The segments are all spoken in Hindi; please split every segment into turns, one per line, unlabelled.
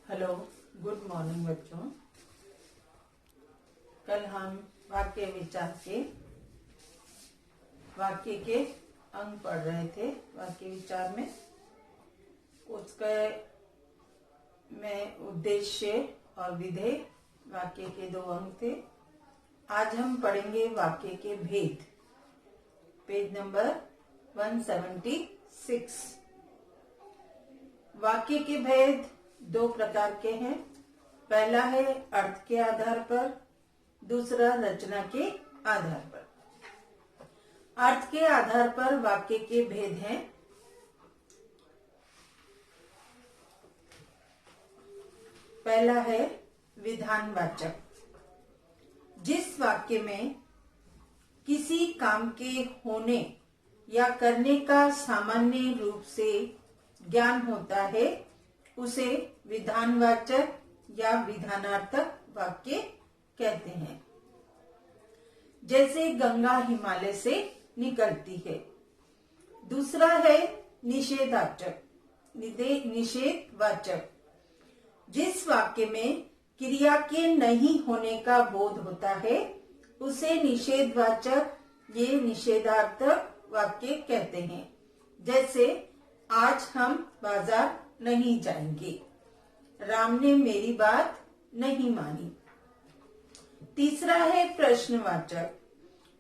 हेलो, गुड मॉर्निंग बच्चों। कल हम वाक्य के अंग पढ़ रहे थे। वाक्य विचार में उसके में उद्देश्य और विधेय वाक्य के 2 अंग थे। आज हम पढ़ेंगे वाक्य के भेद। Page number 176। वाक्य के भेद 2 प्रकार के हैं। पहला है अर्थ के आधार पर, दूसरा रचना के आधार पर। अर्थ के आधार पर वाक्य के भेद हैं। पहला है विधानवाचक। जिस वाक्य में किसी काम के होने या करने का सामान्य रूप से ज्ञान होता है उसे विधानवाचक या विधानार्थक वाक्य कहते हैं। जैसे गंगा हिमालय से निकलती है। दूसरा है निषेधवाचक। जिस वाक्य में क्रिया के नहीं होने का बोध होता है उसे निषेधवाचक ये निषेधार्थक वाक्य कहते हैं। जैसे आज हम बाजार नहीं जाएंगे, राम ने मेरी बात नहीं मानी। तीसरा है प्रश्नवाचक।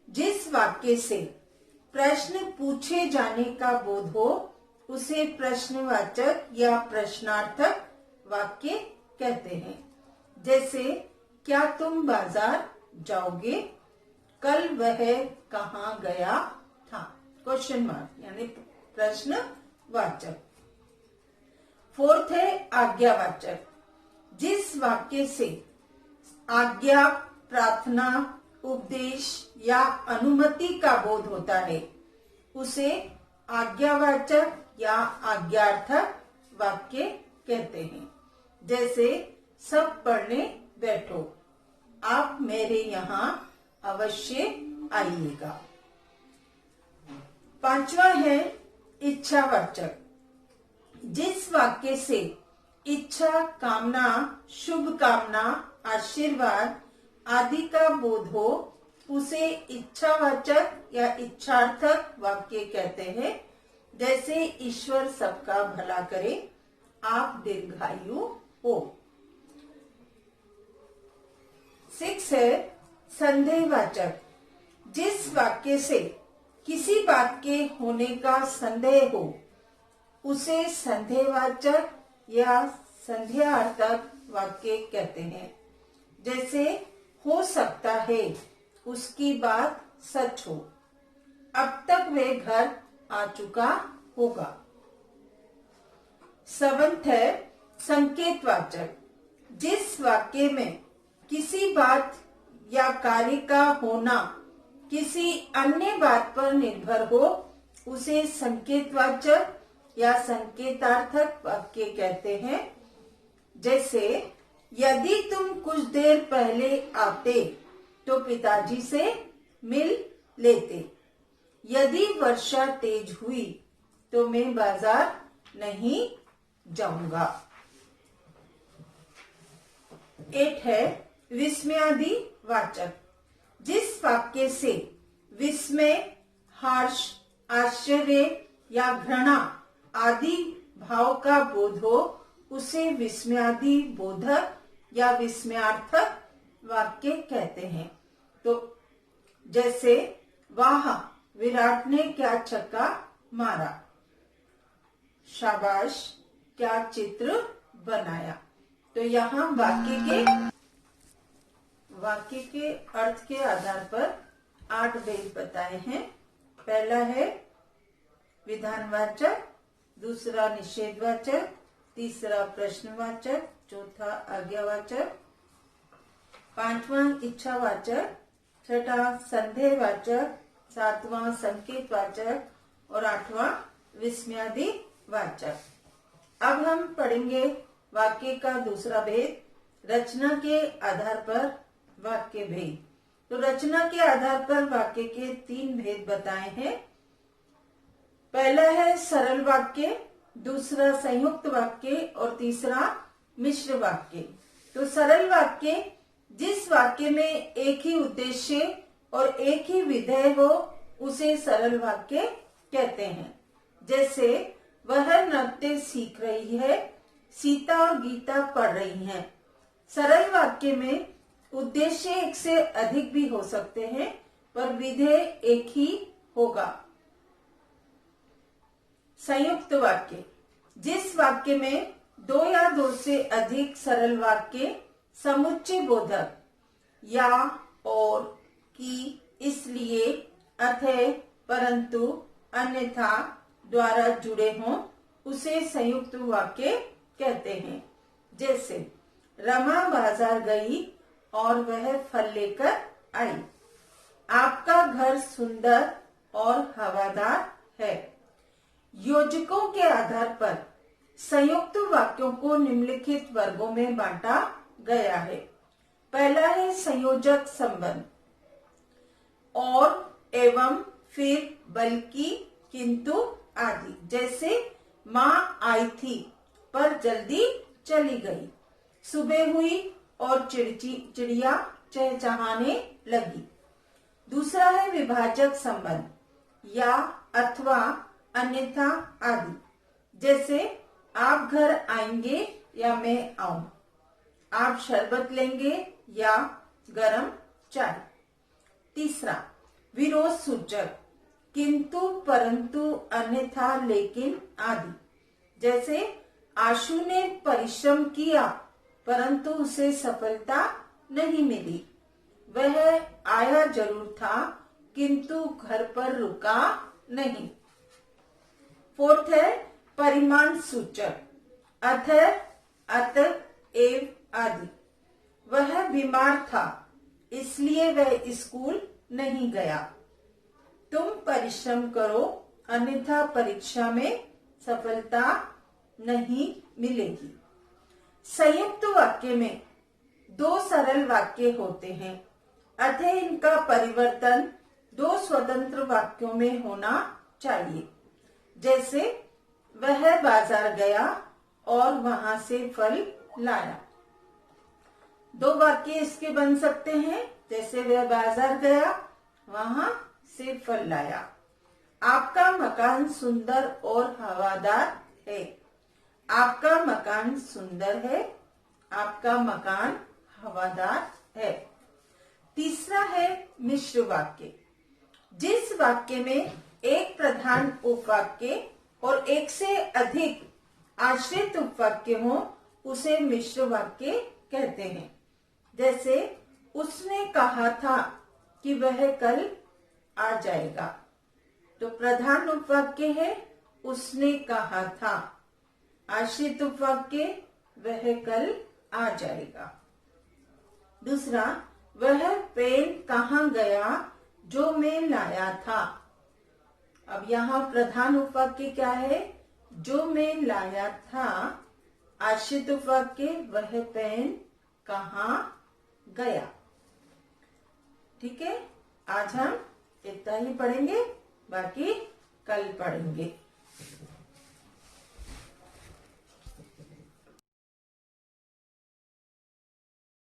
जिस वाक्य से प्रश्न पूछे जाने का बोध हो उसे प्रश्नवाचक या प्रश्नार्थक वाक्य कहते हैं। जैसे क्या तुम बाजार जाओगे, कल वह कहाँ गया था। क्वेश्चन मार्क यानी प्रश्नवाचक। फोर्थ है आज्ञावाचक। जिस वाक्य से आज्ञा, प्रार्थना, उपदेश या अनुमति का बोध होता है उसे आज्ञावाचक या आज्ञार्थक वाक्य कहते हैं। जैसे सब पढ़ने बैठो, आप मेरे यहाँ अवश्य आइएगा। पांचवा है इच्छावाचक। जिस वाक्य से इच्छा, कामना, शुभ कामना, आशीर्वाद आदि का बोध हो उसे इच्छावाचक या इच्छार्थक वाक्य कहते हैं। जैसे ईश्वर सबका भला करे, आप दीर्घायु हो। 6 है संदेहवाचक। जिस वाक्य से किसी बात के होने का संदेह हो उसे संदेहवाचक या संदेहार्थक वाक्य कहते हैं। जैसे हो सकता है उसकी बात सच हो, अब तक वे घर आ चुका होगा। 7 है संकेतवाचक। जिस वाक्य में किसी बात या कार्य का होना किसी अन्य बात पर निर्भर हो उसे संकेतवाचक या संकेतार्थक वाक्य कहते हैं। जैसे यदि तुम कुछ देर पहले आते तो पिताजी से मिल लेते, यदि वर्षा तेज हुई तो मैं बाजार नहीं जाऊंगा। 8 है विस्मयादि वाचक। जिस वाक्य से विस्मय, हर्ष, आश्चर्य या घृणा आदि भाव का बोध हो उसे विस्मयादि बोधक या विस्मयार्थक वाक्य कहते हैं। तो जैसे वाह, विराट ने क्या छक्का मारा, शाबाश, क्या चित्र बनाया। तो यहाँ वाक्य के अर्थ के आधार पर 8 भेद बताए हैं। पहला है विधानवाचक, दूसरा निषेधवाचक, तीसरा प्रश्नवाचक, चौथा आज्ञावाचक, 5वां इच्छावाचक, 6वां संदेहवाचक, 7वां संकेतवाचक और 8वां विस्मयादि वाचक। अब हम पढ़ेंगे वाक्य का दूसरा भेद, रचना के आधार पर वाक्य भेद। तो रचना के आधार पर वाक्य के 3 भेद बताए हैं। पहला है सरल वाक्य, दूसरा संयुक्त वाक्य और तीसरा मिश्र वाक्य। तो सरल वाक्य जिस वाक्य में एक ही उद्देश्य और एक ही विधेय हो उसे सरल वाक्य कहते हैं। जैसे वह नृत्य सीख रही है, सीता और गीता पढ़ रही हैं। सरल वाक्य में उद्देश्य एक से अधिक भी हो सकते हैं पर विधेय एक ही होगा। संयुक्त वाक्य जिस वाक्य में दो या दो से अधिक सरल वाक्य समुच्चय बोधक या, और, कि, इसलिए, अतः, परंतु, अन्यथा द्वारा जुड़े हों उसे संयुक्त वाक्य कहते हैं। जैसे रमा बाजार गई और वह फल लेकर आई। आपका घर सुंदर और हवादार है। योजकों के आधार पर संयुक्त वाक्यों को निम्नलिखित वर्गों में बांटा गया है। पहला है संयोजक संबंध, और, एवं, फिर, बल्कि, किंतु आदि। जैसे माँ आई थी पर जल्दी चली गई। सुबह हुई और चिड़िया चहचहाने लगी। दूसरा है विभाजक संबंध, या, अथवा, अन्यथा आदि। जैसे आप घर आएंगे या मैं आऊं। आप शरबत लेंगे या गरम चाय। तीसरा विरोध सूचक, किंतु, परंतु, अन्यथा, लेकिन आदि। जैसे आशु ने परिश्रम किया परंतु उसे सफलता नहीं मिली। वह आया जरूर था किंतु घर पर रुका नहीं। फोर्थ है परिमाण सूचक, अथ, अत, एव आदि। वह बीमार था इसलिए वह स्कूल नहीं गया। तुम परिश्रम करो अन्यथा परीक्षा में सफलता नहीं मिलेगी। संयुक्त वाक्य में दो सरल वाक्य होते हैं, अतः इनका परिवर्तन दो स्वतंत्र वाक्यों में होना चाहिए। जैसे वह बाजार गया और वहां से फल लाया। दो वाक्य इसके बन सकते हैं, जैसे वह बाजार गया, वहां से फल लाया। आपका मकान सुंदर और हवादार है। आपका मकान सुंदर है, आपका मकान हवादार है। तीसरा है मिश्र वाक्य, जिस वाक्य में एक प्रधान उपवाक्य और एक से अधिक आश्रित उपवाक्य हो उसे मिश्र वाक्य कहते हैं। जैसे उसने कहा था कि वह कल आ जाएगा। तो प्रधान उपवाक्य है उसने कहा था, आश्रित उपवाक्य वह कल आ जाएगा। दूसरा, वह पेन कहाँ गया जो मैं लाया था। अब यहाँ प्रधान उपवाक्य क्या है, जो मैं लाया था। आश्रित उपवाक्य वह पेन कहाँ गया। ठीक है, आज हम इतना ही पढ़ेंगे, बाकी कल पढ़ेंगे।